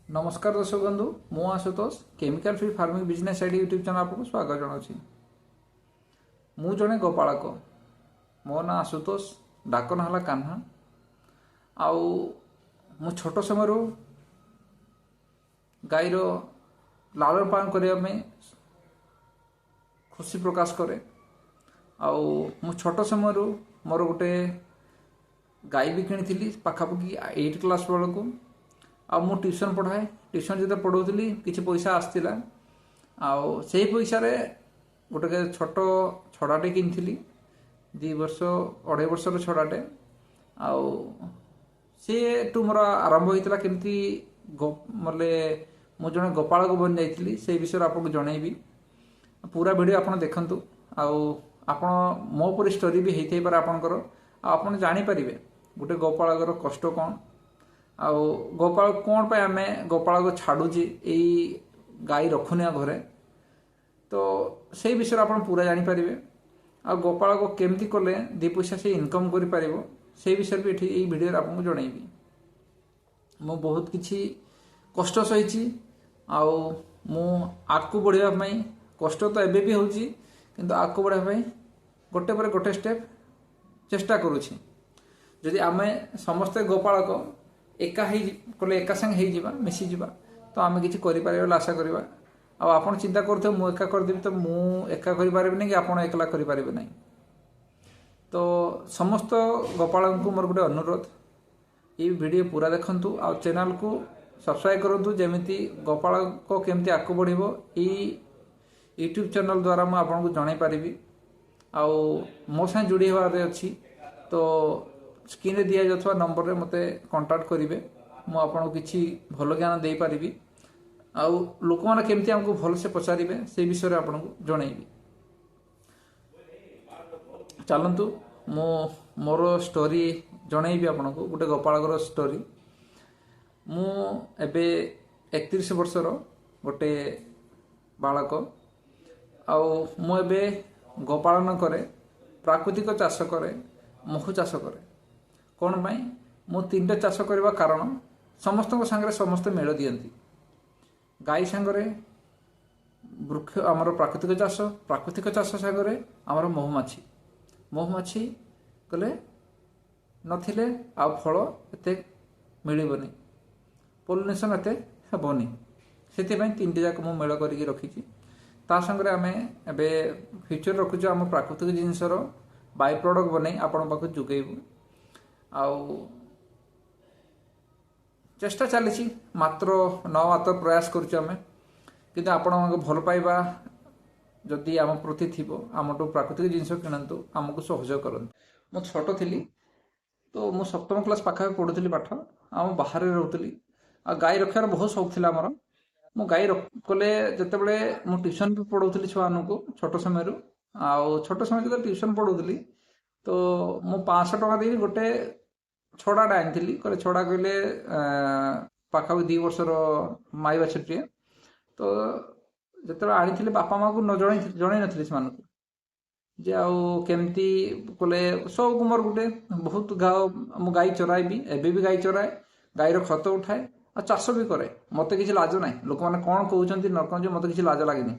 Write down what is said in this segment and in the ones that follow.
नमस्कार दर्शक बंधु मु Ashutosh chemical free farming business ID YouTube channel आपको स्वागत जनावि। मु जड़े गोपालक मो ना आशुतोष डाक ना है कान्हा। आउ मु छोट समय गाईर लालन पालन करने खुशी प्रकाश करे। आउ मु छोट समय मोर गोटे गाई भी किनी पाखापाखि 8 क्लास बेलू। आ मु ट्यूशन पढ़ाए ट्यूशन जो पढ़ाऊली किसी पैसा आसला आउ से पैसा रे गोटे छोट छड़ाटे किनी 2 वर्ष 2.5 वर्षर छड़ाटे आउ सी टू मोर आरंभ होता केमती मतलब मु जड़े गोपालक बन जाइली से विषय आपको जनईबी। पूरा वीडियो आप देखु आपण मो पर स्टोरी भी होते पारे आपणकर आप जानीपर गोटे गोपालकर कष्ट कौन आउ गोपाल कौन पे आम गोपाल को छाड़ुची गाई रखुनिया घरे तो से विषय आप पूरा जानीपर। आ गोपाल को केमती कले 2 पैसा से इनकम कर से विषय भी ये वीडियो आपको जनईबी। मु बहुत किसी कष्ट सही आउ मु आगू बढ़ापी कष्ट तो एबे भी होची किंतु आगू बढ़ापी गोटे पर गोटे स्टेप चेष्टा करुछि। जदि आम समस्ते गोपालक एका कले एका संगे हो मिसी जावा तो आम किसी कर आशा करवा। आप चिंता करते मु एका करदेवी तो मु एका करें कि आप एकला करें ना। तो समस्त गोपाल को मोर गोटे अनुरोध ये वीडियो पूरा देखंतु आ चैनल को सब्सक्राइब करंतु जेमिति गोपाल को केमती आगू बढ़िबो यूट्यूब चैनल द्वारा मु आपको जणाई पारिबी। आउ मो साथ जोड़ी हबार अच्छी तो स्क्रीन रे दिया जाथवा नंबर रे मते कांटेक्ट करिवे मु आपन किछि भलो ज्ञान देई परिबी। आउ लोक माने केमती हमको भल से पचारिबे से विषय रे आपन को जणाइबी। चलंतु मो मोर स्टोरी जणाइबी आपन को गोटे गोपालकर स्टोरी। मु एबे 31 वर्षर गोटे बालक आउ मु एबे गोपालन करे प्राकृतिक चाष करे महु चाष करे। कौन पाई मु 3टा चाष करने कारण समस्त सांगे समस्ते मेल दियंती गाई सांगरे वृक्ष आमर प्राकृतिक चाष सांगरे आमर महुमाछी कले नथिले आ फल एते मिलबनी पोलिनेशन एते हेबनी से 3टी जाक मु मेल करके रखी। ता संगे आम एबे फ्यूचर रखुଛୁ आम प्राकृतिक जिनसर बाय प्रोडक्ट बनै आपण पाखु जुगेबू। आउ चेष्टा चली मात्र मात्र प्रयास करें कि आपण भल पाइबा जदि आम प्रति थी आम प्राकृतिक जिनस किणतु आमको सहयोग करते। मु छोट थी तो मु 7म क्लास पाखा पढ़ुली पाठ आम बाहर रोली आ गाई रखार बहुत शौक थी आमर। मु गाई कले जितेबले मु ट्यूशन भी पढ़ाऊली छुआ को छोट समय आउ छोट समय जो ट्यूशन पढ़ाऊली तो मु 500 टका दे गोटे छड़ाटा आनी कहले छड़ा कहले पाखापाखि 2 वर्षर माई बाछुटे तो जो आनी बापा माँ को न जन नी से जे आमती कले सब मोर गोटे बहुत मु गाई चराइबी एबे भी गाई चराए गाईर खत उठाए आ चाष भी करे। मत किसी लाज ना लोक मैंने कौन कहते न कह मत किसी लाज लगे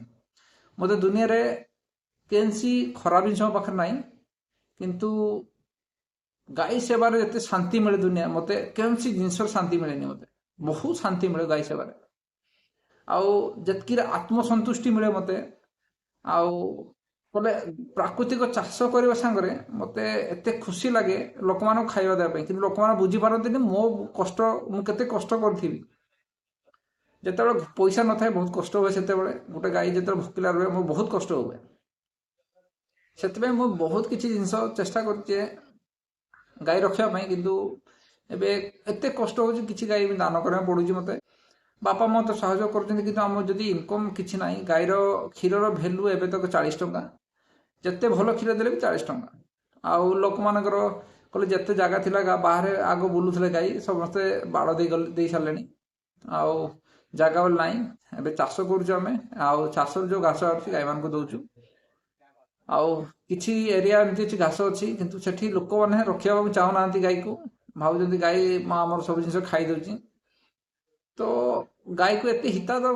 मत दुनिया रे कैसी खराब जिन पाखे ना किंतु गाई सेवार जिते शांति मिले दुनिया मत कौन जिनस शांति मिले मत बहुत शांति मिले गाई सेवार आतकी आत्मसंतुष्टि मिले मत आले प्राकृतिक चाष करने सांगे मत एत खुशी लगे लोक मान खाଇବା देवाई कि लोक मैंने बुझीपारती मो कष्ट मुझे कष्ट करी जिते पैसा न था बहुत कष्ट हुए से गोटे गाई जो भोकिला रुए मो बहुत कष्ट हुए से मुझे बहुत किसी जिनस चेष्टा कर गाई रखापी किंतु एबे एते कष्ट हो किसी गाई दान करने पड़ू मत बापा मत तो सहयोग कर जदि इनकम किसी ना गाईर क्षीर भैल्यू एवं तक 40 टंका जिते भल क्षीर देले भी 40 टंका आउ लोक मानकर कहले जिते जगह थिला बाहर आग बुलूले गाई समस्ते बाड़ दे सारे आउ जगह बोल ना एबे चाष करें आउ चाष जो घास आसी गाई मान को दौचु आउ किसी एरिया एमती घास अच्छी किंतु सेठी लोक मैंने रखा चाहूना गाई को भावुं गाई आमर सब जिन खाई दौची तो गाई को एत हितादर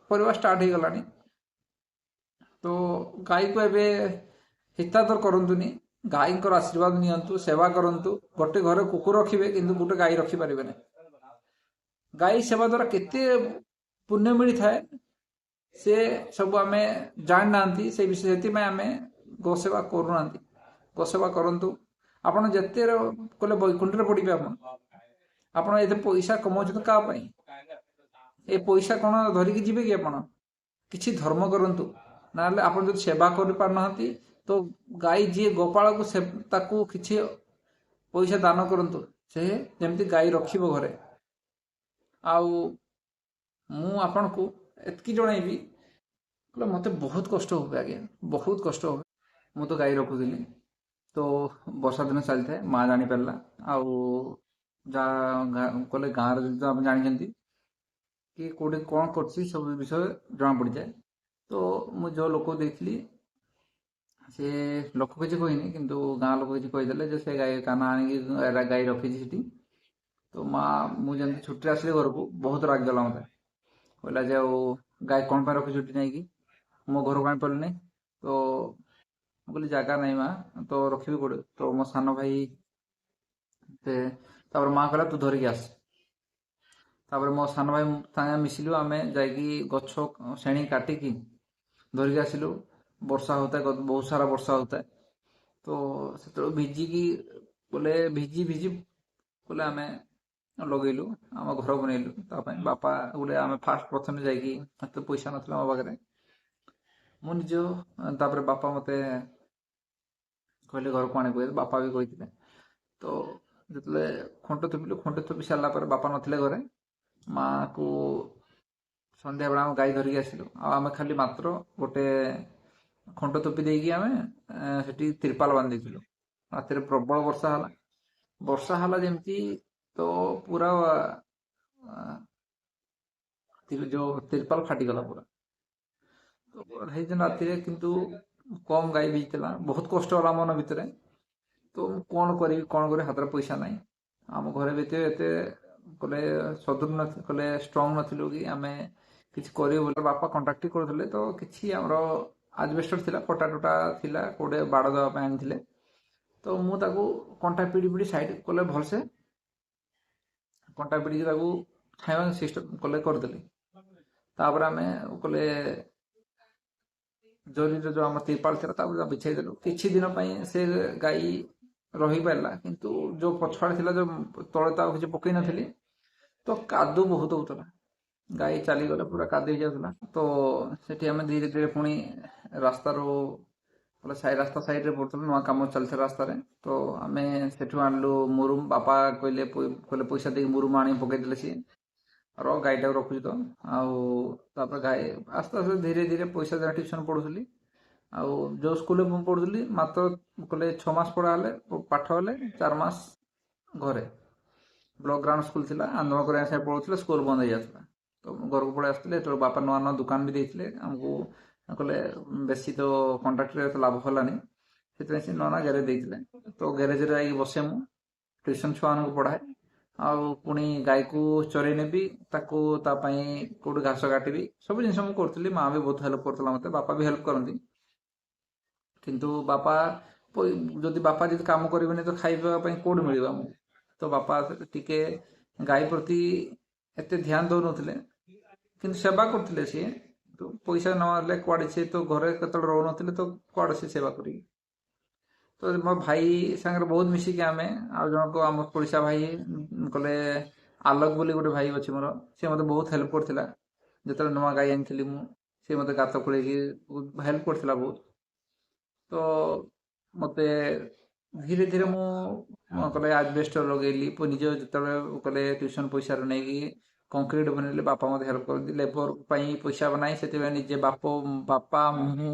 करवा स्टार्ट हो गलानी। तो गाई को एबे हितादर करंतुनी, गाई आशीर्वाद नियंतु, सेवा करंतु। गोटे घर कुकुर रखिबे किंतु गोटे गाई रखि परिबे नै। गाई सेवा द्वारा केते पुण्य मिली थाए से सब आमे जान नांती। से विषय हेति में आमे गो सेवा करू नांती। गो सेवा करंतु। आपण जत्ते कोले बैकुंठ रे पडिबे। आपण एते पैसा कमाउछन का पई? ए पैसा कोन धरिक जीवे कि आपण? किछि धर्म करंतु। नाले आपण जदि सेवा करि पार नहंती तो गाई जी गोपाल को ताकू किछि पैसा दान करंतु। से जेमति गाई रखिबो घरे। आउ मु आपण को एतकी जणैबी मते बहुत कष्ट हो आज्ञा, बहुत कष्ट हो। मु तो गाई रखुदिली। तो वर्षा दिन चली थाए, माँ जानी पारला। आउ जा कले गाँव रे आप जानी कि कोडे कौन करछि सब विषय जना पड़ जाए। तो मु जो लोक देखली से लोक किसी कहनी किंतु गाँ लोक किसी कहीदेले जे से गाई काना आनी गाई रखी। तो माँ मुझे छुट्टी आसली घर को बहुत राग गला मत कहला जे गाय कौन पर रखी छुट्टी नहीं कि मो घर को पड़े। तो बोली जगह नहीं माँ तो रखी कोड़े। तो मो सान भाई माँ कहला तू धरिकी आस। मो सान भाई सागे मिसिलु आमे जाइकी गछ श्रेणी काटिकी धरिकी आसिलु। वर्षा होता है, बहुत सारा वर्षा होता है। तो से भिजिकी बोले भिजी भिजी बोले आमे लगेलु आम घर बनइलु। बापा गोटे आम फास्ट प्रथम जाइकी पैसा ना मो पाखे मु निज बापा मते कहले घर को आने कह बापा भी कही। तो जिते खंट थोपी सारा बापा नथिले घरे। माँ को संध्या बेला गाई धरिकी आसिलु। आम खाली मात्र गोटे खंट थोपी देकी आम से तिरपाल बांधी रात प्रबल वर्षा है। वर्षा है जमती तो पूरा जो तिरपाल फाटीगला पूरा। तो रात किंतु कम गाई बीतला बहुत कष्ट होला मन भितर। तो कौन करी हाथ पैसा ना आम घरे बीते एते कले सदृढ़ न कले स्ट्रंग नथिलु कि आमे किछि करियो बोले बापा कांट्राक्ट करथले। तो किछि हमरो एजबेस्टर थिला, पटा टोटा थिला, कोडे बाड़ दवा पे आनिथिले। तो मु ताकू कंटा पिडी पिडी साइड कले भलसे कंटा पिडी ताकू खाइबा सिस्टम कले कर देली। तापर आमे कले जरी जो आम तिरपाल था बिछाई देलु। किछि दिन पई से गाई रही पारला किंतु जो पछाड़ थिला जो तळे ता किछि पकई नथिली। तो कादू बहुत होतला, गाई चली गले पूरा कादू हो जातला। तो सेठी आमे धीरे धीरे पुणी रास्ता रो बोले साइड रास्ता साइड रे पड़थल नुआ काम चलथे रास्ता रे। तो आमे सेठु आनलु मुरुम। बापा कहले पैसा देके मुरुम आनी पकई देले सी रो गाईटा रखुच। तो आउ गाई आस्ते आस्ते धीरे धीरे पैसा देना ट्यूशन पढ़ुली। आउ जो स्कूल में पढ़ुली मात्र कहले 6 मास पढ़ा पाठ हेले 4 मास घरे ब्लॉक ग्राउंड स्कूल थिला। आंदोलन कर पढ़ुले स्कूल बंद हो जाता। तो घर को पड़े आसते तो बापा नुआ नुआ दुकान भी देते आमको कहले बेसी तो कंट्राक्ट लाभ हलानी से नुआ नुआ गैरेज देते। तो गैरेज रे बसे मु ट्यूशन छुआ को पढ़ाए। आउ पुणी गाई को चरई नेबी ताकू कोड घास काटबी सब जिन करी। माँ भी बहुत हेल्प करता मत, बापा भी हेल्प करती। किंतु बापा जदि बापा जब काम करेंगे तो खाइबा कोड मिल। तो बापा टिके गाई प्रति एते ध्यान दौ नथिले किंतु सेवा करथिले सी। तो पैसा नले कुआडे से तो घरे केतल रहो नथिले तो कुआडे से सेवा करी। तो मो भाई संगे बहुत मिसिकी आमे आ जन को आम पड़िशा भाई कले आलोक बोली गोटे भाई अच्छे मोर। सी मत बहुत हेल्प करथिला जतले नुआ गाई आनी मु। सी मत गात खोल हेल्प करथिला बहुत। तो मते धीरे धीरे मु कले एजबेस्टर लगेली निज जिते कले ट्यूशन पैसा नहीं कंक्रीट बनइले। बापा मत हेल्प कर लेबर पैसा बनाई से निजे बापा मु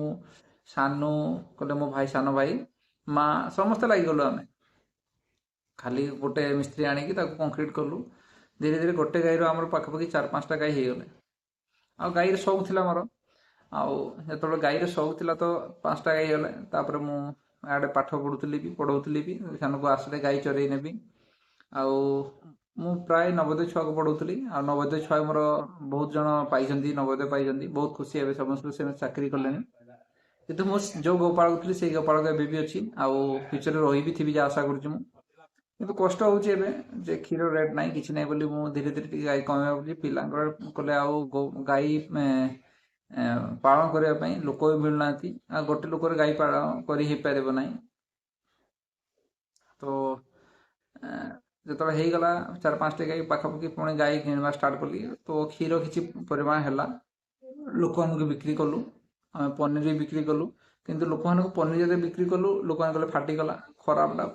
सानू कले मो भाई सान भाई माँ समस्ते लगिगलु। आम खाली गोटे मिस्त्री आनिकी कंक्रीट कलु। धीरे धीरे गोटे गाई आम पाखापाखि 4-5टा गाई हो गले। आ गाई शौक थिला मोर। जो गाई शौक थिला तो 5टा गाई गले। तापर मु आडे पाठ पढ़ुली भी सान को आसले गाई चरई नेबी। आउ ମୁଁ ପ୍ରାୟ ନବୋଦୟ ଛୁଆକୁ ପଢ଼ଉଥିଲି ଆଉ ନବୋଦୟ ଛୁଆ ମୋର ବହୁତ ଜଣ ପାଇଛନ୍ତି, ନବୋଦୟ ପାଇଛନ୍ତି, ବହୁତ ଖୁସି ହେବେ ସମସ୍ତେ, ସେମାନେ ଚାକିରି କଲେଣି। କିନ୍ତୁ ମୁଁ ଯେଉଁ ଗୋପାଳକ ଥିଲି ସେଇ ଗୋପାଳକ ଏବେ ବି ଅଛି ଆଉ ଫ୍ୟୁଚରରେ ରହିବି ଥିବି ଯାହା ଆଶା କରୁଛି ମୁଁ। କିନ୍ତୁ କଷ୍ଟ ହେଉଛି ଏବେ ଯେ କ୍ଷୀର ରେଟ୍ ନାହିଁ କିଛି ନାହିଁ ବୋଲି ମୁଁ ଧୀରେ ଧୀରେ ଟିକେ ଗାଈ କମେଇବା ବୋଲି ପିଲାଙ୍କର କଲେ ଆଉ ଗାଈ ପାଳନ କରିବା ପାଇଁ ଲୋକ ବି ମିଳୁନାହାନ୍ତି ଆଉ ଗୋଟେ ଲୋକରେ ଗାଈ ପାଳନ କରି ହେଇପାରିବ ନାହିଁ। ତ ଯେତେବେଳେ ହେଇଗଲା 4-5ଟି ଗାଈ ପାଖାପାଖି ପୁଣି ଗାଈ କିଣିବା ଷ୍ଟାର୍ଟ କଲି, ତ କ୍ଷୀର କିଛି ପରିମାଣ ହେଲା, ଲୋକମାନଙ୍କୁ ବିକ୍ରି କଲୁ, ଆମେ ପନିର ବି ବିକ୍ରି କଲୁ। କିନ୍ତୁ ଲୋକମାନଙ୍କୁ ପନିର ଯଦି ବିକ୍ରି କଲୁ ଲୋକମାନେ କହିଲେ ଫାଟିଗଲା, ଖରାପଟା।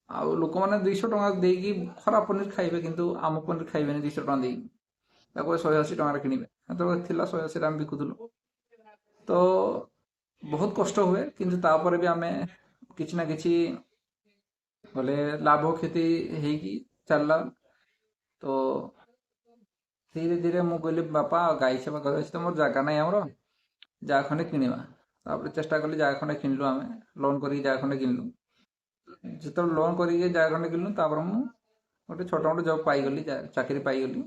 ଆଉ ଲୋକମାନେ 200 ଟଙ୍କା ଦେଇକି ଖରାପ ପନିର ଖାଇବେ କିନ୍ତୁ ଆମ ପନିର ଖାଇବେନି 200 ଟଙ୍କା ଦେଇକି, ତାକୁ 180 ଟଙ୍କାରେ କିଣିବେ। ସେତେବେଳେ ଥିଲା 180ରେ ଆମେ ବିକୁଥିଲୁ। ତ ବହୁତ କଷ୍ଟ ହୁଏ କିନ୍ତୁ ତାପରେ ବି ଆମେ କିଛି ନା କିଛି ବୋଲେ ଲାଭ କ୍ଷତି ହେଇକି ଚାଲିଲା। ତ ଧୀରେ ଧୀରେ ମୁଁ କହିଲି ବାପା ଗାଈ ସେବା କରିବା ଅଛି ତ ମୋର ଜାଗା ନାହିଁ, ଆମର ଜାଗା ଖଣ୍ଡେ କିଣିବା। ତାପରେ ଚେଷ୍ଟା କଲି, ଜାଗା ଖଣ୍ଡେ କିଣିଲୁ, ଆମେ ଲୋନ୍ କରିକି ଜାଗା ଖଣ୍ଡେ କିଣିଲୁ। ଯେତେବେଳେ ଲୋନ୍ କରିକି ଜାଗା ଖଣ୍ଡେ କିଣିଲୁ ତାପରେ ମୁଁ ଗୋଟେ ଛୋଟ ମୋଟ ଜବ୍ ପାଇଗଲି, ଚାକିରି ପାଇଗଲି।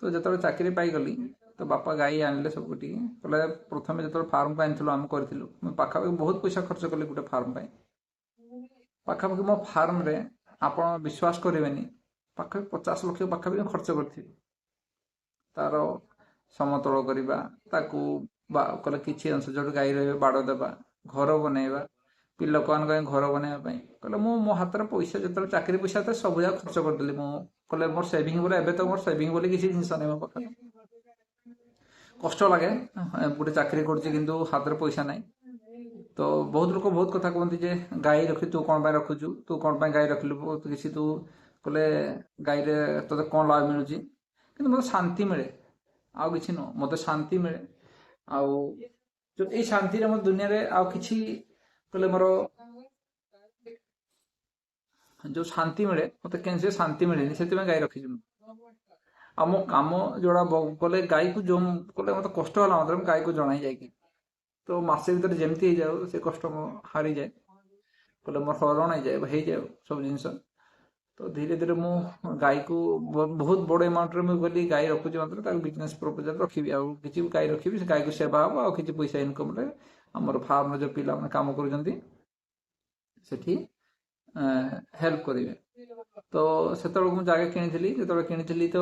ତ ଯେତେବେଳେ ଚାକିରି ପାଇଗଲି ତ ବାପା ଗାଈ ଆଣିଲେ ସବୁ ଟିକେ କହିଲେ, ପ୍ରଥମେ ଯେତେବେଳେ ଫାର୍ମକୁ ଆଣିଥିଲୁ ଆମେ କରିଥିଲୁ, ମୁଁ ପାଖାପାଖି ବହୁତ ପଇସା ଖର୍ଚ୍ଚ କଲି ଗୋଟେ ଫାର୍ମ ପାଇଁ। ପାଖାପାଖି ମୋ ଫାର୍ମରେ ଆପଣ ବିଶ୍ୱାସ କରିବେନି ପାଖାପାଖି 50 ଲକ୍ଷ ପାଖାପାଖି ଖର୍ଚ୍ଚ କରିଥିବି। ତାର ସମତଳ କରିବା, ତାକୁ କଲେ କିଛି ଅଂଶ ଯୋଉଠି ଗାଈ ରହିବେ ବାଡ଼ ଦେବା, ଘର ବନେଇବା, ଲୋକମାନଙ୍କ ପାଇଁ ଘର ବନେଇବା ପାଇଁ କହିଲେ ମୁଁ ମୋ ହାତରେ ପଇସା ଯେତେବେଳେ ଚାକିରି ପଇସା ତ ସବୁ ଯାକ ଖର୍ଚ୍ଚ କରିଦେଲି। ମୁଁ କହିଲେ ମୋର ସେଭିଂ ବୋଲେ ଏବେ ତ ମୋର ସେଭିଂ ବୋଲି କିଛି ଜିନିଷ ନାହିଁ ମୋ ପାଖରେ। କଷ୍ଟ ଲାଗେ, ଗୋଟେ ଚାକିରି କରୁଛି କିନ୍ତୁ ହାତରେ ପଇସା ନାହିଁ। ତ ବହୁତ ଲୋକ ବହୁତ କଥା କୁହନ୍ତି ଯେ ଗାଈ ରଖି ତୁ କ'ଣ ପାଇଁ ରଖୁଛୁ, ତୁ କ'ଣ ପାଇଁ ଗାଈ ରଖିଲୁ, କିଛି ତୁ କହିଲେ ଗାଈରେ ତୋତେ କ'ଣ ଲାଭ ମିଳୁଛି। କିନ୍ତୁ ମୋତେ ଶାନ୍ତି ମିଳେ, ଆଉ କିଛି ନୁହଁ, ମୋତେ ଶାନ୍ତି ମିଳେ। ଆଉ ଏଇ ଶାନ୍ତିରେ ମୋ ଦୁନିଆରେ ଆଉ କିଛି କହିଲେ ମୋର ଯେଉଁ ଶାନ୍ତି ମିଳେ ମୋତେ କେମିତି ଶାନ୍ତି ମିଳେନି, ସେଥିପାଇଁ ଗାଈ ରଖିଛି ମୁଁ। ଆଉ ମୋ କାମ ଯୋଉଟା କଲେ ଗାଈକୁ ଯେଉଁ କଲେ ମୋତେ କଷ୍ଟ ହେଲା ମାତ୍ରେ ମୁଁ ଗାଈକୁ ଜଣାଇ ଯାଇକି ତ ମାସେ ଭିତରେ ଯେମିତି ହେଇଯାଉ ସେ କଷ୍ଟ ମୁଁ ହାରିଯାଏ, କହିଲେ ମୋର ହରଣ ହେଇଯାଏ ସବୁ ଜିନିଷ। ତ ଧୀରେ ଧୀରେ ମୁଁ ଗାଈକୁ ବହୁତ ବଡ଼ ଆମାଉଣ୍ଟରେ ମୁଁ କହିଲି ଗାଈ ରଖୁଛି ମାତ୍ର ତାକୁ ବିଜନେସ୍ ପର୍ପୋଜରେ ରଖିବି, ଆଉ କିଛି ଗାଈ ରଖିବି, ସେ ଗାଈକୁ ସେବା ହେବ ଆଉ କିଛି ପଇସା ଇନକମ୍ରେ ଆମର ଫାର୍ମରେ ଯେଉଁ ପିଲାମାନେ କାମ କରୁଛନ୍ତି ସେଠି ହେଲ୍ପ କରିବେ। ତ ସେତେବେଳକୁ ମୁଁ ଜାଗା କିଣିଥିଲି, ଯେତେବେଳେ କିଣିଥିଲି ତ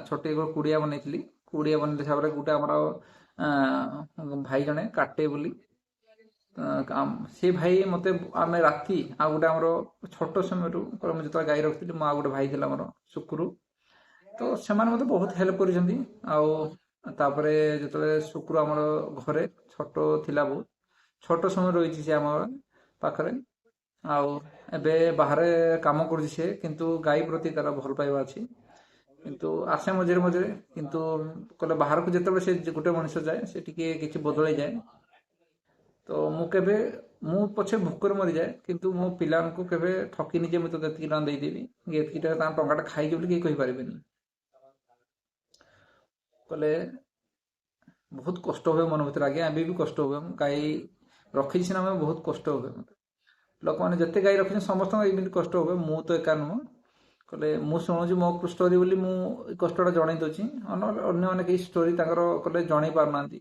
ଛୋଟିଆ ଗୋଟେ କୁଡ଼ିଆ ବନେଇଥିଲି। କୁଡ଼ିଆ ବନେଇଲା ହିସାବରେ ଗୋଟେ ଆମର ଭାଇ ଜଣେ କାଟେ ବୋଲି, ସେ ଭାଇ ମୋତେ ଆମେ ରାତି ଆଉ ଗୋଟେ ଆମର ଛୋଟ ସମୟରୁ ମୁଁ ଯେତେବେଳେ ଗାଈ ରଖିଥିଲି, ମୁଁ ଆଉ ଗୋଟେ ଭାଇ ଥିଲା ଆମର ଶୁକ୍ରୁ, ତ ସେମାନେ ମୋତେ ବହୁତ ହେଲ୍ପ କରିଛନ୍ତି। ଆଉ ତାପରେ ଯେତେବେଳେ ଶୁକ୍ର ଆମର ଘରେ ଛୋଟ ଥିଲା, ବହୁତ ଛୋଟ ସମୟ ରହିଛି ସେ ଆମ ପାଖରେ। ଆଉ ଏବେ ବାହାରେ କାମ କରୁଛି ସେ, କିନ୍ତୁ ଗାଈ ପ୍ରତି ତାର ଭଲ ପାଇବା ଅଛି। କିନ୍ତୁ ଆସେ ମଝିରେ ମଝିରେ, କିନ୍ତୁ କହିଲେ ବାହାରକୁ ଯେତେବେଳେ ସେ ଗୋଟେ ମଣିଷ ଯାଏ ସେ ଟିକେ କିଛି ବଦଳାଇ ଯାଏ। ତ ମୁଁ ପଛେ ଭୋକରେ ମରିଯାଏ କିନ୍ତୁ ମୋ ପିଲାମାନଙ୍କୁ କେବେ ଠକିନି ଯେ ମୁଁ ତ ଏତିକି ଟଙ୍କା ଦେଇଦେବି, ଏତିକି ଟଙ୍କା ତାଙ୍କ ଟଙ୍କାଟା ଖାଇକି ବୋଲି କେହି କହିପାରିବେନି। କହିଲେ ବହୁତ କଷ୍ଟ ହୁଏ ମନ ଭିତରେ, ଆଜ୍ଞା ଏବେ ବି କଷ୍ଟ ହୁଏ। ମୁଁ ଗାଈ ରଖିଛି ସିନା, ଆମେ ବହୁତ କଷ୍ଟ ହୁଏ ମୋତେ। ଲୋକମାନେ ଯେତେ ଗାଈ ରଖିଛନ୍ତି ସମସ୍ତଙ୍କୁ ଏମିତି କଷ୍ଟ ହୁଏ, ମୁଁ ତ ଏକା ନୁହଁ। କହିଲେ ମୁଁ ଶୁଣୁଛି ମୋ ଷ୍ଟୋରି ବୋଲି ମୁଁ ଏ କଷ୍ଟଟା ଜଣେଇ ଦେଉଛି, ଅନ୍ୟମାନେ କେହି ଷ୍ଟୋରି ତାଙ୍କର କହିଲେ ଜଣେଇ ପାରୁନାହାନ୍ତି।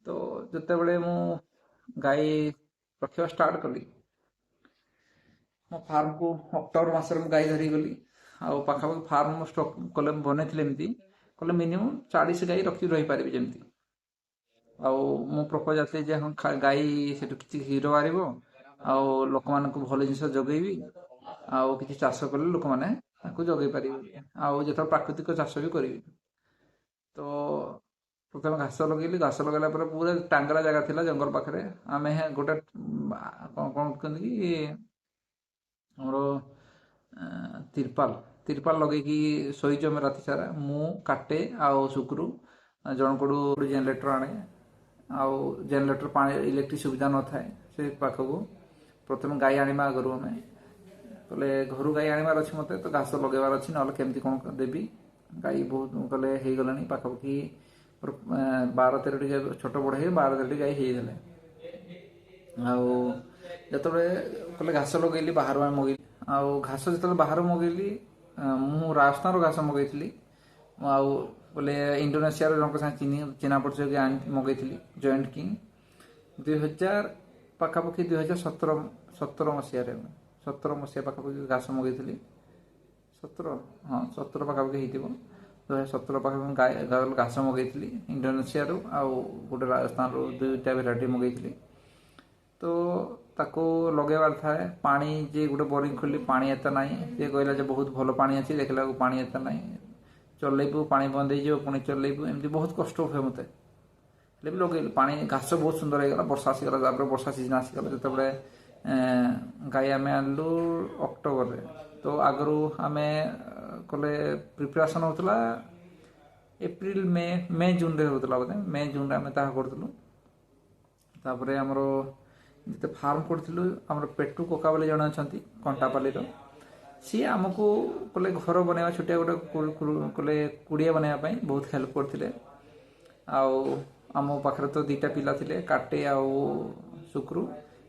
ତ ଯେତେବେଳେ ମୁଁ ଗାଈ ରଖିବା ଷ୍ଟାର୍ଟ କଲି, ମୋ ଫାର୍ମକୁ ଅକ୍ଟୋବର ମାସରେ ମୁଁ ଗାଈ ଧରିକି ଗଲି। ଆଉ ପାଖାପାଖି ଫାର୍ମ ଷ୍ଟକ୍ କଲେ ବନେଇଥିଲେ ଏମିତି କହିଲେ ମିନିମମ୍ 40 ଗାଈ ରଖି ରହିପାରିବି ଯେମିତି। ଆଉ ମୁଁ ପ୍ରପୋଜ ଆସିଲି ଯେ ହଁ ଗାଈ ସେଠୁ କିଛି କ୍ଷୀର ବାହାରିବ, ଆଉ ଲୋକମାନଙ୍କୁ ଭଲ ଜିନିଷ ଯୋଗେଇବି, ଆଉ କିଛି ଚାଷ କଲେ ଲୋକମାନେ ତାକୁ ଯୋଗେଇ ପାରିବେ, ଆଉ ଯେତେବେଳେ ପ୍ରାକୃତିକ ଚାଷ ବି କରିବି। ତ ପ୍ରଥମେ ଘାସ ଲଗେଇଲି, ଘାସ ଲଗାଇଲା ପରେ ପୁରା ଟାଙ୍ଗରା ଜାଗା ଥିଲା ଜଙ୍ଗଲ ପାଖରେ। ଆମେ ଗୋଟେ କ'ଣ କ'ଣ କହନ୍ତି କି ଆମର ତିରପାଲ ତିରପାଲ ଲଗେଇକି ଶୋଇଛୁ ଆମେ ରାତି ସାରା, ମୁଁ କାଟେ ଆଉ ଶୁକ୍ରୁ ଜଣଙ୍କଠୁ ଜେନେରେଟର ଆଣେ। ଆଉ ଜେନେରେଟର ପାଣି ଇଲେକ୍ଟ୍ରିକ୍ ସୁବିଧା ନଥାଏ ସେ ପାଖକୁ, ପ୍ରଥମେ ଗାଈ ଆଣିବା ଆଗରୁ ଆମେ କହିଲେ ଘରୁ ଗାଈ ଆଣିବାର ଅଛି ମୋତେ, ତ ଘାସ ଲଗେଇବାର ଅଛି, ନହେଲେ କେମିତି କ'ଣ ଦେବି। ଗାଈ ବହୁତ କହିଲେ ହେଇଗଲାଣି ପାଖାପାଖି 12-13ଟି ଛୋଟ ବଡ଼ ହେଇ 12-13ଟି ଗାଈ ହେଇଗଲେ। ଆଉ ଯେତେବେଳେ କହିଲେ ଘାସ ଲଗେଇଲି ବାହାରୁ ଆମେ ମଗେଇଲି, ଆଉ ଘାସ ଯେତେବେଳେ ବାହାରୁ ମଗେଇଲି ମୁଁ ରାଜସ୍ଥାନରୁ ଘାସ ମଗାଇଥିଲି ଆଉ ବୋଲେ ଇଣ୍ଡୋନେସିଆର ଜଣଙ୍କ ସାଙ୍ଗେ ଚିହ୍ନା ପରିଚୟ ମଗାଇଥିଲି ଜଏଣ୍ଟ କିଙ୍ଗ 2000 ପାଖାପାଖି 2017 ମସିହାରେ 17 ପାଖାପାଖି ଘାସ ମଗାଇଥିଲି 17 ପାଖାପାଖି ହେଇଥିବ 2017 ପାଖାପାଖି ଘାସ ମଗାଇଥିଲି ଇଣ୍ଡୋନେସିଆରୁ ଆଉ ଗୋଟେ ରାଜସ୍ଥାନରୁ 2ଟା ଭେରାଇଟି ମଗାଇଥିଲି। ତ ତାକୁ ଲଗେଇବାର ଥାଏ ପାଣି ଯେ ଗୋଟେ ବୋରିଂ ଖୋଲି ପାଣି ଏତେ ନାହିଁ ସେ କହିଲା ଯେ ବହୁତ ଭଲ ପାଣି ଅଛି ଦେଖିଲା ବେଳକୁ ପାଣି ଏତେ ନାହିଁ ଚଲେଇବୁ ପାଣି ବନ୍ଦ ହେଇଯିବ ପୁଣି ଚଲେଇବୁ ଏମିତି ବହୁତ କଷ୍ଟ ହୁଏ ମୋତେ ହେଲେ ବି ଲଗେଇଲି ପାଣି ଘାସ ବହୁତ ସୁନ୍ଦର ହେଇଗଲା ବର୍ଷା ଆସିଗଲା ତାପରେ ବର୍ଷା ସିଜନ ଆସିଗଲା ଯେତେବେଳେ ଗାଈ ଆମେ ଆଣିଲୁ ଅକ୍ଟୋବରରେ ତ ଆଗରୁ ଆମେ କଲେ ପ୍ରିପାରେସନ୍ ହେଉଥିଲା ଏପ୍ରିଲ ମେ ଜୁନରେ ହେଉଥିଲା ବୋଧେ ମେ ଜୁନରେ ଆମେ ତାହା କରୁଥିଲୁ। ତାପରେ ଆମର ଯେତେ ଫାର୍ମ କରିଥିଲୁ ଆମର ପେଟୁ କକା ବୋଲି ଜଣେ ଅଛନ୍ତି କଣ୍ଟାପାଲିର ସିଏ ଆମକୁ କଲେ ଘର ବନେଇବା ଛୋଟିଆ ଗୋଟେ କଲେ କୁଡ଼ିଆ ବନେଇବା ପାଇଁ ବହୁତ ହେଲ୍ପ କରିଥିଲେ। ଆଉ ଆମ ପାଖରେ ତ 2ଟା ପିଲା ଥିଲେ କାଟେ ଆଉ ଶୁକ୍ରୁ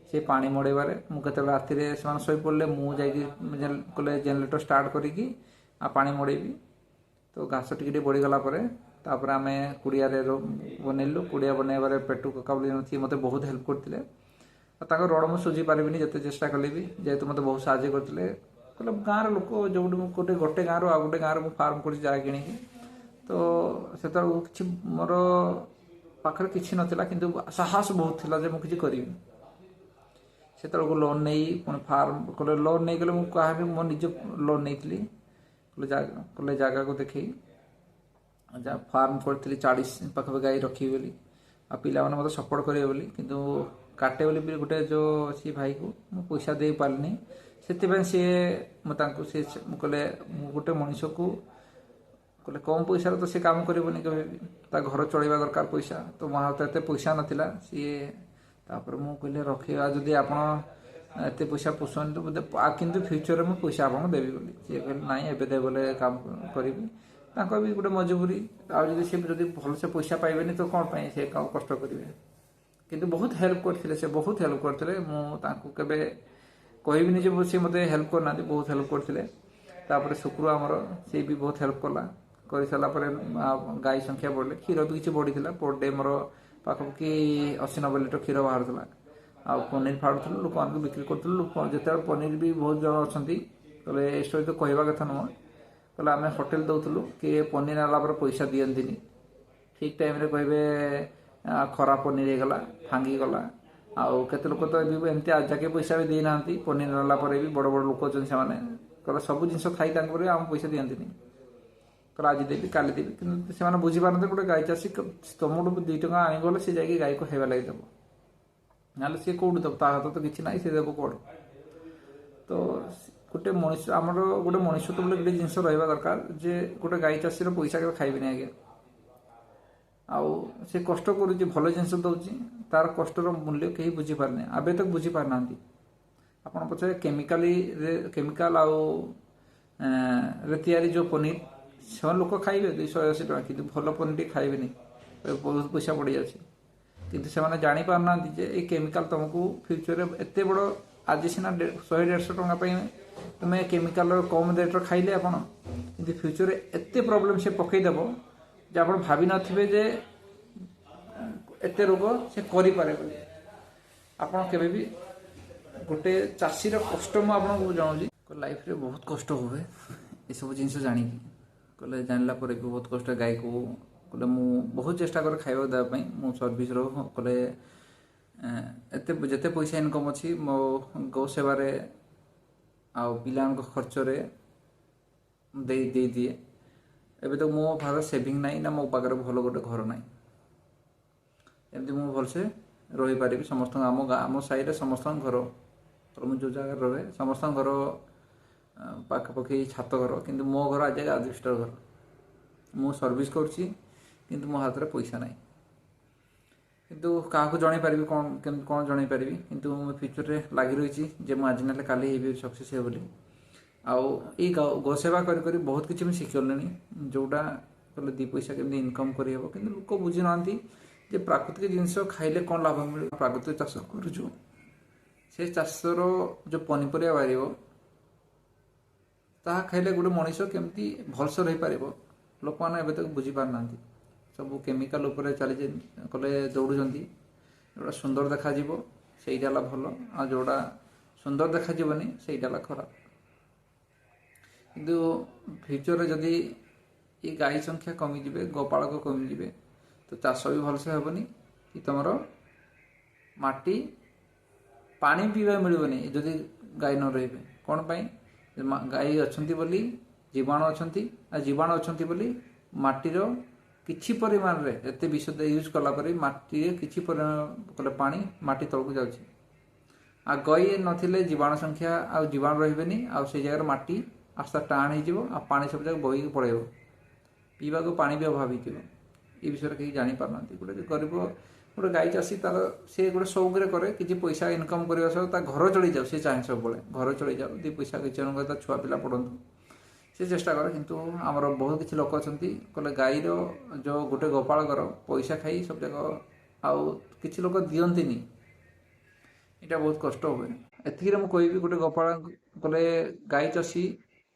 ସେ ପାଣି ମଡ଼େଇବାରେ ମୁଁ କେତେବେଳେ ରାତିରେ ସେମାନେ ଶୋଇପଡ଼ିଲେ ମୁଁ ଯାଇକି କଲେ ଜେନେରେଟର ଷ୍ଟାର୍ଟ କରିକି ଆଉ ପାଣି ମଡ଼େଇବି। ତ ଘାସ ଟିକେ ଟିକେ ବଢ଼ିଗଲା ପରେ ତାପରେ ଆମେ କୁଡ଼ିଆରେ ବନେଇଲୁ କୁଡ଼ିଆ ବନେଇବାରେ ପେଟୁ କକା ବୋଲି ସିଏ ମୋତେ ବହୁତ ହେଲ୍ପ କରିଥିଲେ। ଆଉ ତାଙ୍କ ରଡ଼ ମୁଁ ସୁଝି ପାରିବିନି ଯେତେ ଚେଷ୍ଟା କଲେ ବି ଯେହେତୁ ମୋତେ ବହୁତ ସାହାଯ୍ୟ କରିଥିଲେ କହିଲେ ଗାଁର ଲୋକ ଯେଉଁଠି ମୁଁ ଗୋଟେ ଗାଁରୁ ଆଉ ଗୋଟେ ଗାଁରେ ମୁଁ ଫାର୍ମ କରିଛି ଜାଗା କିଣିକି ତ ସେତେବେଳକୁ କିଛି ମୋର ପାଖରେ କିଛି ନଥିଲା କିନ୍ତୁ ସାହସ ବହୁତ ଥିଲା ଯେ ମୁଁ କିଛି କରିବି। ସେତେବେଳକୁ ଲୋନ୍ ନେଇ ପୁଣି ଫାର୍ମ କଲେ ଲୋନ୍ ନେଇଗଲେ ମୁଁ କାହାରି ମୋ ନିଜ ଲୋନ୍ ନେଇଥିଲି କଲେ ଜାଗାକୁ ଦେଖେଇ ଫାର୍ମ କରିଥିଲି 40 ପାଖାପାଖି ଗାଈ ରଖିବି ବୋଲି ଆଉ ପିଲାମାନେ ମୋତେ ସପୋର୍ଟ କରିବେ ବୋଲି କିନ୍ତୁ କାଟେ ବୋଲି ବି ଗୋଟେ ଯେଉଁ ଅଛି ଭାଇକୁ ମୁଁ ପଇସା ଦେଇପାରିଲିନି ସେଥିପାଇଁ ସିଏ ମୁଁ ତାଙ୍କୁ ସେ କହିଲେ ମୁଁ ଗୋଟେ ମଣିଷକୁ କହିଲେ କମ୍ ପଇସାରେ ତ ସେ କାମ କରିବନି କେବେ ବି ତା ଘର ଚଳିବା ଦରକାର ପଇସା ତ ମୋ ହାତରେ ଏତେ ପଇସା ନଥିଲା ସିଏ ତାପରେ ମୁଁ କହିଲେ ରଖିବା ଯଦି ଆପଣ ଏତେ ପଇସା ପୋଷନ୍ତୁ କିନ୍ତୁ ଫ୍ୟୁଚରରେ ମୁଁ ପଇସା ଆପଣଙ୍କୁ ଦେବି ବୋଲି ସିଏ କହିଲେ ନାଇଁ ଏବେ ଦେବେ ବୋଲେ କାମ କରିବି ତାଙ୍କ ବି ଗୋଟେ ମଜବୁରି ଆଉ ଯଦି ଭଲସେ ପଇସା ପାଇବେନି ତ କ'ଣ ପାଇଁ ସେ କଷ୍ଟ କରିବେ କିନ୍ତୁ ବହୁତ ହେଲ୍ପ କରିଥିଲେ ସେ ବହୁତ ହେଲ୍ପ କରିଥିଲେ ମୁଁ ତାଙ୍କୁ କେବେ କହିବିନି ଯେ ସେ ମୋତେ ହେଲ୍ପ କରିନାହାନ୍ତି ବହୁତ ହେଲ୍ପ କରିଥିଲେ। ତାପରେ ଶୁକ୍ର ଆମର ସିଏ ବି ବହୁତ ହେଲ୍ପ କଲା କରିସାରିଲା ପରେ ଗାଈ ସଂଖ୍ୟା ବଢ଼ିଲେ କ୍ଷୀର ବି କିଛି ବଢ଼ିଥିଲା ପର୍ ଡେ ମୋର ପାଖାପାଖି 80-90 ଲିଟର କ୍ଷୀର ବାହାରୁଥିଲା ଆଉ ପନିର ଫାଡ଼ୁଥିଲୁ ଲୋକମାନଙ୍କୁ ବିକ୍ରି କରୁଥିଲୁ ଲୋକ ଯେତେବେଳେ ପନିର ବି ବହୁତ ଜଣ ଅଛନ୍ତି କହିଲେ ଏ ଷ୍ଟୋରି ତ କହିବା କଥା ନୁହଁ କହିଲେ ଆମେ ହୋଟେଲ ଦେଉଥିଲୁ କି ପନିର ଆଣିଲା ପରେ ପଇସା ଦିଅନ୍ତିନି ଠିକ୍ ଟାଇମ୍ରେ କହିବେ ଖରାପ ପନିର ହେଇଗଲା ଭାଙ୍ଗିଗଲା ଆଉ କେତେ ଲୋକ ତ ଏବେ ଏମିତି ଆଜାକେ ପଇସା ବି ଦେଇନାହାନ୍ତି ପନିର ଆଣିଲା ପରେ ବି ବଡ଼ ବଡ଼ ଲୋକ ଅଛନ୍ତି ସେମାନେ କହିଲେ ସବୁ ଜିନିଷ ଖାଇ ତାଙ୍କ ପରେ ଆମକୁ ପଇସା ଦିଅନ୍ତିନି କହିଲେ ଆଜି ଦେବି କାଲି ଦେବି କିନ୍ତୁ ସେମାନେ ବୁଝିପାରନ୍ତି ଗୋଟେ ଗାଈ ଚାଷୀ ତମଠୁ 2 ଟଙ୍କା ଆଣିବ ବୋଲେ ସେ ଯାଇକି ଗାଈକୁ ଖାଇବା ଲାଗି ଦେବ ନହେଲେ ସିଏ କେଉଁଠି ଦେବ ତା ହାତ ତ କିଛି ନାହିଁ ସେ ଦେବ କୁଆଡ଼ୁ। ତ ଗୋଟେ ମଣିଷ ଆମର ଗୋଟେ ମଣିଷ ତ ବୋଲି ଗୋଟେ ଜିନିଷ ରହିବା ଦରକାର ଯେ ଗୋଟେ ଗାଈ ଚାଷୀର ପଇସା କେବେ ଖାଇବିନି ଆଜ୍ଞା ଆଉ ସେ କଷ୍ଟ କରୁଛି ଭଲ ଜିନିଷ ଦେଉଛି ତାର କଷ୍ଟର ମୂଲ୍ୟ କେହି ବୁଝିପାରୁନି ଏବେ ତକ ବୁଝିପାରୁନାହାନ୍ତି। ଆପଣ ପଛରେ କେମିକାଲ ଆଉ ରେ ତିଆରି ଯେଉଁ ପନିର ସେମାନେ ଲୋକ ଖାଇବେ 280 ଟଙ୍କା କିନ୍ତୁ ଭଲ ପନିରଟି ଖାଇବେନି ବହୁତ ପଇସା ପଡ଼ିଯାଉଛି କିନ୍ତୁ ସେମାନେ ଜାଣିପାରୁନାହାନ୍ତି ଯେ ଏଇ କେମିକାଲ ତୁମକୁ ଫ୍ୟୁଚରରେ ଏତେ ବଡ଼ ଆଜି ସିନା 100-150 ଟଙ୍କା ପାଇଁ ତୁମେ କେମିକାଲର କମ୍ ରେଟ୍ର ଖାଇଲେ ଆପଣ କିନ୍ତୁ ଫ୍ୟୁଚରରେ ଏତେ ପ୍ରୋବ୍ଲେମ୍ ସେ ପକାଇଦେବ ଯେ ଆପଣ ଭାବିନଥିବେ ଯେ ଏତେ ରୋଗ ସେ କରିପାରେ ବୋଲି। ଆପଣ କେବେ ବି ଗୋଟେ ଚାଷୀର କଷ୍ଟ ମୁଁ ଆପଣଙ୍କୁ ଜଣାଉଛି ଲାଇଫରେ ବହୁତ କଷ୍ଟ ହୁଏ ଏସବୁ ଜିନିଷ ଜାଣିକି କହିଲେ ଜାଣିଲା ପରେ ବି ବହୁତ କଷ୍ଟ ଗାଈକୁ କହିଲେ ମୁଁ ବହୁତ ଚେଷ୍ଟା କରେ ଖାଇବାକୁ ଦେବା ପାଇଁ ମୁଁ ସର୍ଭିସର କହିଲେ ଯେତେ ପଇସା ଇନକମ୍ ଅଛି ମୋ ଗौ ସେବାରେ ଆଉ ପିଲାଙ୍କ ଖର୍ଚ୍ଚରେ ଦେଇଦିଏ। ଏବେ ତ ମୋ ପାଖରେ ସେଭିଂ ନାହିଁ ନା ମୋ ପାଖରେ ଭଲ ଗୋଟେ ଘର ନାହିଁ ଏମିତି ମୁଁ ଭଲସେ ରହିପାରିବି ସମସ୍ତଙ୍କ ଆମ ସାହିରେ ସମସ୍ତଙ୍କ ଘର ମୁଁ ଯେଉଁ ଜାଗାରେ ରହେ ସମସ୍ତଙ୍କ ଘର ପାଖାପାଖି ଛାତ ଘର କିନ୍ତୁ ମୋ ଘର ଆଜି ଆଜବେଷ୍ଟର ଘର ମୁଁ ସର୍ଭିସ୍ କରୁଛି କିନ୍ତୁ ମୋ ହାତରେ ପଇସା ନାହିଁ କିନ୍ତୁ କାହାକୁ ଜଣାଇ ପାରିବି କ'ଣ ଜଣାଇ ପାରିବି କିନ୍ତୁ ମୁଁ ଫ୍ୟୁଚରରେ ଲାଗି ରହିଛି ଯେ ମୁଁ ଆଜି ନହେଲେ କାଲି ହେଇବି ସକ୍ସେସ୍ ହେବ ବୋଲି ଆଉ ଏଇ ଗୋ ସେବା କରି କରି ବହୁତ କିଛି ମୁଁ ଶିଖିଗଲିଣି ଯେଉଁଟା କହିଲେ 2 ପଇସା କେମିତି ଇନକମ୍ କରିହେବ କିନ୍ତୁ ଲୋକ ବୁଝୁନାହାନ୍ତି ଯେ ପ୍ରାକୃତିକ ଜିନିଷ ଖାଇଲେ କ'ଣ ଲାଭ ମିଳିବ ପ୍ରାକୃତିକ ଚାଷ କରୁଛୁ ସେ ଚାଷର ଯେଉଁ ପନିପରିବା ବାହାରିବ ତାହା ଖାଇଲେ ଗୋଟେ ମଣିଷ କେମିତି ଭଲସେ ରହିପାରିବ ଲୋକମାନେ ଏବେ ତାକୁ ବୁଝିପାରୁନାହାନ୍ତି। ସବୁ କେମିକାଲ ଉପରେ କଲେ ଦୌଡ଼ୁଛନ୍ତି। ଯେଉଁଟା ସୁନ୍ଦର ଦେଖାଯିବ ସେଇଟା ହେଲା ଭଲ, ଆଉ ଯେଉଁଟା ସୁନ୍ଦର ଦେଖାଯିବନି ସେଇଟା ହେଲା ଖରାପ। କିନ୍ତୁ ଫ୍ୟୁଚରରେ ଯଦି ଏ ଗାଈ ସଂଖ୍ୟା କମିଯିବେ, ଗୋପାଳକ କମିଯିବେ, ତ ଚାଷ ବି ଭଲସେ ହେବନି, କି ତୁମର ମାଟି ପାଣି ପିଇବା ମିଳିବନି ଯଦି ଗାଈ ନ ରହିବେ। କ'ଣ ପାଇଁ? ଗାଈ ଅଛନ୍ତି ବୋଲି ଜୀବାଣୁ ଅଛନ୍ତି, ଆଉ ଜୀବାଣୁ ଅଛନ୍ତି ବୋଲି ମାଟିର କିଛି ପରିମାଣରେ ଏତେ ବିଷ ୟୁଜ୍ କଲା ପରେ ମାଟିରେ କିଛି ପରିମାଣ କଲେ ପାଣି ମାଟି ତଳକୁ ଯାଉଛି। ଆଉ ଗାଈ ନଥିଲେ ଜୀବାଣୁ ସଂଖ୍ୟା ଆଉ ଜୀବାଣୁ ରହିବେନି, ଆଉ ସେଇ ଜାଗାରେ ମାଟି ଆସ୍ତେ ଟାଣ ହେଇଯିବ, ଆଉ ପାଣି ସବୁ ଜାଗା ବହିକି ପଳେଇବ, ପିଇବାକୁ ପାଣି ବି ଅଭାବ ହେଇଯିବ। ଏ ବିଷୟରେ କେହି ଜାଣିପାରୁନାହାନ୍ତି। ଗୋଟେ ଗରିବ ଗୋଟେ ଗାଈ ଚାଷୀ ତାର ସେ ଗୋଟେ ସଉକରେ କରେ, କିଛି ପଇସା ଇନକମ୍ କରିବା ସହ ତା ଘର ଚଳିଯାଉ, ସେ ଚାହେଁ ସବୁବେଳେ ଘର ଚଳିଯାଉ, ଦୁଇ ପଇସା କିଛି ଜଣଙ୍କ ତା ଛୁଆ ପିଲା ପଢ଼ନ୍ତୁ, ସେ ଚେଷ୍ଟା କରେ। କିନ୍ତୁ ଆମର ବହୁତ କିଛି ଲୋକ ଅଛନ୍ତି କହିଲେ ଗାଈର ଯେଉଁ ଗୋଟେ ଗୋପାଳକର ପଇସା ଖାଇ ସବୁ ଯାକ ଆଉ କିଛି ଲୋକ ଦିଅନ୍ତିନି। ଏଇଟା ବହୁତ କଷ୍ଟ ହୁଏ। ଏତିକିରେ ମୁଁ କହିବି ଗୋଟେ ଗୋପାଳ କଲେ ଗାଈ ଚାଷୀ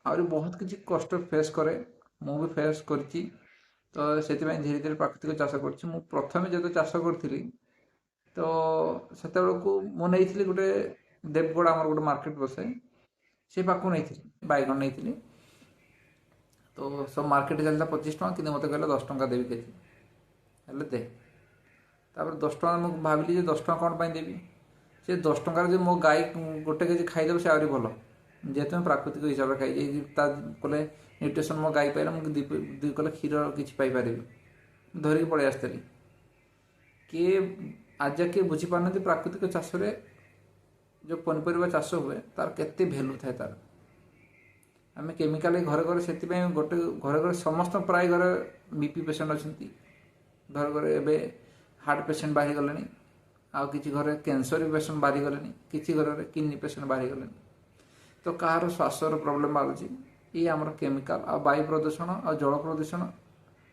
ଆହୁରି ବହୁତ କିଛି କଷ୍ଟ ଫେସ୍ କରେ। ମୁଁ ବି ଫେସ୍ କରିଛି, ତ ସେଥିପାଇଁ ଧୀରେ ଧୀରେ ପ୍ରାକୃତିକ ଚାଷ କରୁଛି। ମୁଁ ପ୍ରଥମେ ଯେହେତୁ ଚାଷ କରିଥିଲି, ତ ସେତେବେଳକୁ ମୁଁ ନେଇଥିଲି ଗୋଟେ ଦେବଗଡ଼, ଆମର ଗୋଟେ ମାର୍କେଟ ବସେ, ସେ ପାଖକୁ ନେଇଥିଲି ବାଇଗଣ ନେଇଥିଲି। ତ ସବୁ ମାର୍କେଟ ଚାଲିଥିଲା 25 ଟଙ୍କା, କିନ୍ତୁ ମୋତେ କହିଲେ 10 ଟଙ୍କା ଦେବି କେଜି। ହେଲେ ଦେ। ତାପରେ 10 ଟଙ୍କା ମୁଁ ଭାବିଲି ଯେ 10 ଟଙ୍କା କ'ଣ ପାଇଁ ଦେବି, ସେ 10 ଟଙ୍କାରେ ଯେ ମୋ ଗାଈ ଗୋଟେ କେଜି ଖାଇଦେବ ସେ ଆହୁରି ଭଲ। ଯେହେତୁ ମୁଁ ପ୍ରାକୃତିକ ହିସାବରେ ଖାଇ ତା କଲେ ନ୍ୟୁଟ୍ରିସନ୍ ମୋ ଗାଈ ପାଇଲା, ମୁଁ ଦୁଇ କଲେ କ୍ଷୀର କିଛି ପାଇପାରିବି, ଧରିକି ପଳେଇ ଆସିଥିଲି। କିଏ ଆଜି କିଏ ବୁଝିପାରୁନାହାନ୍ତି ପ୍ରାକୃତିକ ଚାଷରେ ଯେଉଁ ପନିପରିବା ଚାଷ ହୁଏ ତାର କେତେ ଭ୍ୟାଲୁ ଥାଏ। ତାର ଆମେ କେମିକାଲ ଘରେ ଘରେ, ସେଥିପାଇଁ ଗୋଟେ ଘରେ ଘରେ ସମସ୍ତ ପ୍ରାୟ ଘରେ ବିପି ପେସେଣ୍ଟ ଅଛନ୍ତି, ଘରେ ଘରେ ଏବେ ହାର୍ଟ ପେସେଣ୍ଟ ବାହାରିଗଲେଣି, ଆଉ କିଛି ଘରେ କ୍ୟାନ୍ସର ପେସେଣ୍ଟ ବାହାରିଗଲେଣି, କିଛି ଘରରେ କିଡ଼ନୀ ପେସେଣ୍ଟ ବାହାରିଗଲେଣି। ତ କାହାର ଶ୍ୱାସର ପ୍ରୋବ୍ଲେମ୍ ବାହାରୁଛି, ଇଏ ଆମର କେମିକାଲ ଆଉ ବାୟୁ ପ୍ରଦୂଷଣ ଆଉ ଜଳ ପ୍ରଦୂଷଣ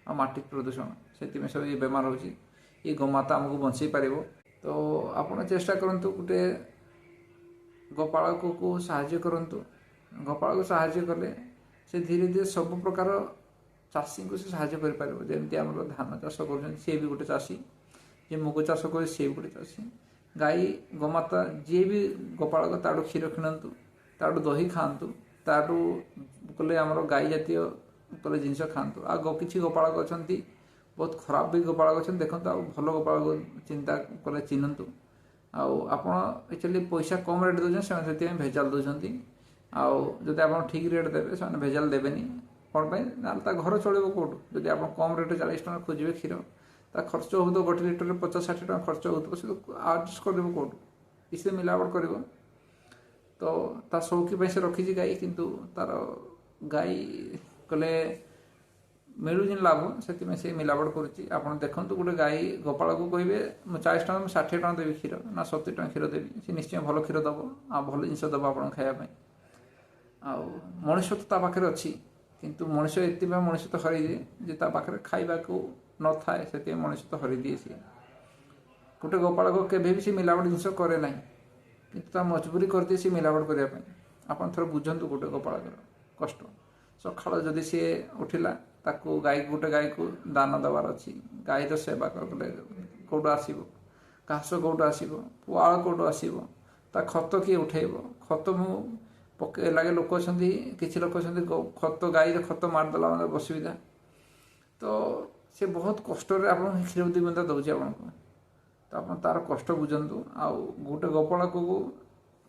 ଆଉ ମାଟି ପ୍ରଦୂଷଣ, ସେଥିପାଇଁ ସବୁ ଏ ବେମାର ହେଉଛି। ଏ ଗୋମାତା ଆମକୁ ବଞ୍ଚେଇ ପାରିବ। ତ ଆପଣ ଚେଷ୍ଟା କରନ୍ତୁ, ଗୋଟେ ଗୋପାଳକକୁ ସାହାଯ୍ୟ କରନ୍ତୁ। ଗୋପାଳକୁ ସାହାଯ୍ୟ କଲେ ସେ ଧୀରେ ଧୀରେ ସବୁ ପ୍ରକାର ଚାଷୀଙ୍କୁ ସେ ସାହାଯ୍ୟ କରିପାରିବ। ଯେମିତି ଆମର ଧାନ ଚାଷ କରୁଛନ୍ତି, ସିଏ ବି ଗୋଟେ ଚାଷୀ, ଯିଏ ମୁଗ ଚାଷ କରେ ସିଏ ବି ଗୋଟେ ଚାଷୀ। ଗାଈ ଗୋମାତା ଯିଏ ବି ଗୋପାଳକ, ତାଠୁ କ୍ଷୀର କିଣନ୍ତୁ, ତାଠୁ ଦହି ଖାଆନ୍ତୁ, ତାଠୁ କଲେ ଆମର ଗାଈ ଜାତୀୟ କଲେ ଜିନିଷ ଖାଆନ୍ତୁ। ଆଉ କିଛି ଗୋପାଳକ ଅଛନ୍ତି ବହୁତ ଖରାପ ବି ଗୋପାଳକ ଅଛନ୍ତି, ଦେଖନ୍ତୁ। ଆଉ ଭଲ ଗୋପାଳକ ଚିନ୍ତା କଲେ ଚିହ୍ନନ୍ତୁ। ଆଉ ଆପଣ ଆକ୍ଚୁଆଲି ପଇସା କମ୍ ରେଟ୍ ଦେଉଛନ୍ତି, ସେମାନେ ସେଥିପାଇଁ ଭେଜାଲ ଦେଉଛନ୍ତି। ଆଉ ଯଦି ଆପଣ ଠିକ୍ ରେଟ୍ ଦେବେ, ସେମାନେ ଭେଜାଲ ଦେବେନି। କ'ଣ ପାଇଁ? ନହେଲେ ତା ଘର ଚଳିବ କେଉଁଠୁ? ଯଦି ଆପଣ କମ୍ ରେଟ୍ରେ 40 ଟଙ୍କା ଖୋଜିବେ କ୍ଷୀର, ତା ଖର୍ଚ୍ଚ ହେଉଥିବ 1 ଲିଟରରେ 50-60 ଟଙ୍କା ଖର୍ଚ୍ଚ ହେଉଥିବ, ସେ ଆଡ଼ଜଷ୍ଟ କରିଦେବ କେଉଁଠୁ? କିଛି ମିଲାବଟ କରିବ। ତ ତା ସଉକି ପାଇଁ ସେ ରଖିଛି ଗାଈ, କିନ୍ତୁ ତାର ଗାଈ କଲେ ମିଳୁନି ଲାଭ, ସେଥିପାଇଁ ସେ ମିଲାବଟ କରୁଛି। ଆପଣ ଦେଖନ୍ତୁ, ଗୋଟେ ଗାଈ ଗୋପାଳକୁ କହିବେ ମୁଁ 40 ଟଙ୍କା, ମୁଁ 60 ଟଙ୍କା ଦେବି କ୍ଷୀର, ନା 70 ଟଙ୍କା କ୍ଷୀର ଦେବି, ସେ ନିଶ୍ଚୟ ଭଲ କ୍ଷୀର ଦେବ ଆଉ ଭଲ ଜିନିଷ ଦେବ ଆପଣଙ୍କୁ ଖାଇବା ପାଇଁ। ଆଉ ମଣିଷ ତ ତା ପାଖରେ ଅଛି, କିନ୍ତୁ ମଣିଷ ଏଥିପାଇଁ ମଣିଷ ତ ହରେଇଦିଏ ଯେ ତା ପାଖରେ ଖାଇବାକୁ ନଥାଏ, ସେଥିପାଇଁ ମଣିଷ ତ ହରେଇଦିଏ। ସିଏ ଗୋଟେ ଗୋପାଳକ କେବେ ବି ସେ ମିଲାବଟ ଜିନିଷ କରେ ନାହିଁ, କିନ୍ତୁ ତା ମଜବୁରି କରିଦିଏ ସେ ମିଲାବଟ କରିବା ପାଇଁ। ଆପଣ ଥରେ ବୁଝନ୍ତୁ ଗୋଟେ ଗୋପାଳକର କଷ୍ଟ। ସକାଳ ଯଦି ସିଏ ଉଠିଲା, ତାକୁ ଗୋଟେ ଗାଈକୁ ଦାନା ଦେବାର ଅଛି, ଗାଈର ସେବା କଲେ କେଉଁଠୁ ଆସିବ, ଘାସ କେଉଁଠୁ ଆସିବ, ପୁଆଳ କେଉଁଠୁ ଆସିବ, ତା ଖତ କିଏ ଉଠେଇବ? ଖତ ମୁଁ ଲାଗେ ଲୋକ ଅଛନ୍ତି, କିଛି ଲୋକ ଅଛନ୍ତି ଖତ ଗାଈର ଖତ ମାରିଦେଲା ମାନେ ଅସୁବିଧା। ତ ସେ ବହୁତ କଷ୍ଟରେ ଆପଣଙ୍କୁ କ୍ଷୀର ଦୁଇ ବୁନ୍ଦା ଦେଉଛି ଆପଣଙ୍କୁ, ତ ଆପଣ ତାର କଷ୍ଟ ବୁଝନ୍ତୁ। ଆଉ ଗୋଟେ ଗୋପାଳକକୁ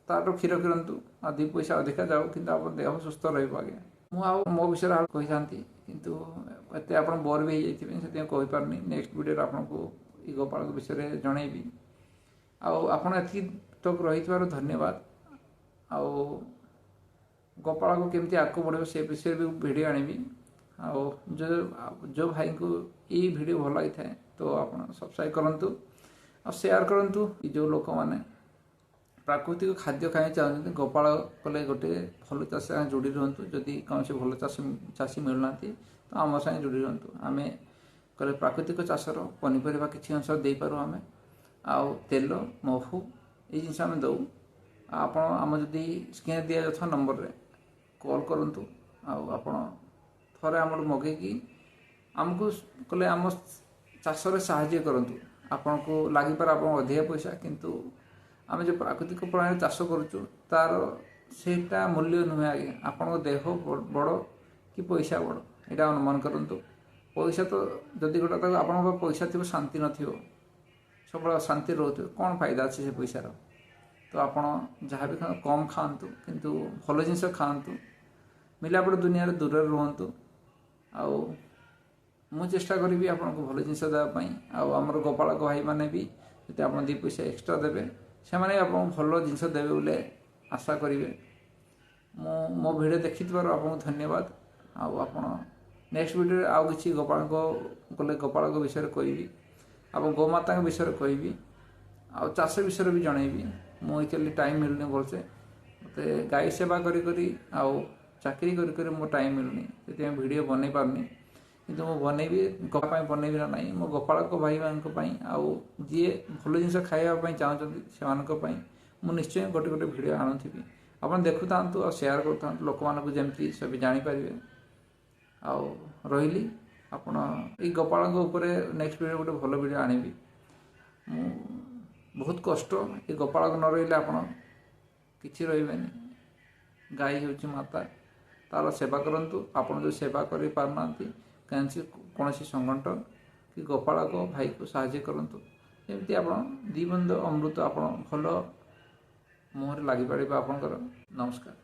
ତାଠୁ କ୍ଷୀର କିଣନ୍ତୁ, ଆଉ 2 ପଇସା ଅଧିକା ଯାଉ, କିନ୍ତୁ ଆପଣ ଦେହ ସୁସ୍ଥ ରହିବ। ଆଜ୍ଞା, ମୁଁ ଆଉ ମୋ ବିଷୟରେ ଆଉ କହିଥାନ୍ତି, କିନ୍ତୁ ଏତେ ଆପଣ ବୋର୍ ବି ହେଇଯାଇଥିବେ, ସେଥିପାଇଁ କହିପାରୁନି। ନେକ୍ସଟ ଭିଡ଼ିଓରେ ଆପଣଙ୍କୁ ଏ ଗୋପାଳକ ବିଷୟରେ ଜଣେଇବି। ଆଉ ଆପଣ ଏତିକି ତକ ରହିଥିବାରୁ ଧନ୍ୟବାଦ। ଆଉ ଗୋପାଳକୁ କେମିତି ଆଗକୁ ବଢ଼ିବ ସେ ବିଷୟରେ ବି ଭିଡ଼ିଓ ଆଣିବି। ଆଉ ଯେଉଁ ଭାଇଙ୍କୁ ଏଇ ଭିଡ଼ିଓ ଭଲ ଲାଗିଥାଏ, ତ ଆପଣ ସବସ୍କ୍ରାଇବ୍ କରନ୍ତୁ ଆଉ ସେୟାର କରନ୍ତୁ। ଯେଉଁ ଲୋକମାନେ ପ୍ରାକୃତିକ ଖାଦ୍ୟ ଖାଇବାକୁ ଚାହୁଁଛନ୍ତି, ଗୋପାଳ କଲେ ଗୋଟେ ଭଲ ଚାଷ ସାଙ୍ଗେ ଯୋଡ଼ି ରୁହନ୍ତୁ। ଯଦି କୌଣସି ଭଲ ଚାଷୀ ମିଳୁନାହାନ୍ତି, ତ ଆମ ସାଙ୍ଗେ ଯୋଡ଼ି ରୁହନ୍ତୁ। ଆମେ କଲେ ପ୍ରାକୃତିକ ଚାଷର ପନିପରିବା କିଛି ଅଂଶ ଦେଇପାରୁ ଆମେ, ଆଉ ତେଲ ମହୁ ଏଇ ଜିନିଷ ଆମେ ଦେଉ। ଆପଣ ଆମ ଯଦି ସ୍କ୍ରିନ୍ରେ ଦିଆଯାଉଥିବା ନମ୍ବରରେ कॉल करंतु आपण थरे आम मगेकी आमको कले आम चाष साहाय्य करंतु आपन को लगी पार आप अधिक पैसा किंतु आम जो प्राकृतिक प्रणाली चाष करुचु तार सेटा मूल्य नुहे आगे आपण देह बड़ कि पैसा बड़ यहाँ अनुमान करंतु पैसा तो जदि गोटे आप पैसा थी शांति न सब शांति रोथे कौन फायदा अच्छे से पैसार तो आपण जहाँ भी कम खातु किंतु भल जिनस खातु मिलापड़ दुनिया दूर रुहतु मु चेष्टा करी आपको भल जिनस देवाई आमर गोपालक भाई मैंने भी जो आप 2 पैसा एक्सट्रा देवे से मैंने आपको भल जिनस देवे बोले आशा करेंगे मो भिडियो देखि आपको धन्यवाद आप नेक्स्ट वीडियो आउ कि गोपालक गले गोपालक विषय कहि आप गोमाता विषय कहि आ चाष विषय भी जनइबी मुझे टाइम मिलूनी भलसे मत गाई सेवा करी चाकरी करी मो टाइम मिलूनी से वीडियो बन पारनी किंतु मो बनैबी गोपाई बनैबी ना नहीं मो गोपालक भाई मान आउ जी भल जिन खावाई चाहते से मु निश्चय गोटे गोटे वीडियो आणुथी आप देखु था और शेयर करूँ लोक मानक जमी सब जानीपारे रही आपण ये गोपाल नेक्स्ट वीडियो गोटे भल वीडियो आनिबी बहुत कष्ट ये गोपालक न रही आप किसी रही गाई हूँ माता तार सेवा करूँ आप जो सेवा कर पारना कौन संगठन कि गोपालक भाई को साहाय्य करूँ जमी आप दी बंद अमृत आप भल मुहर लगी पारे आपंकर नमस्कार।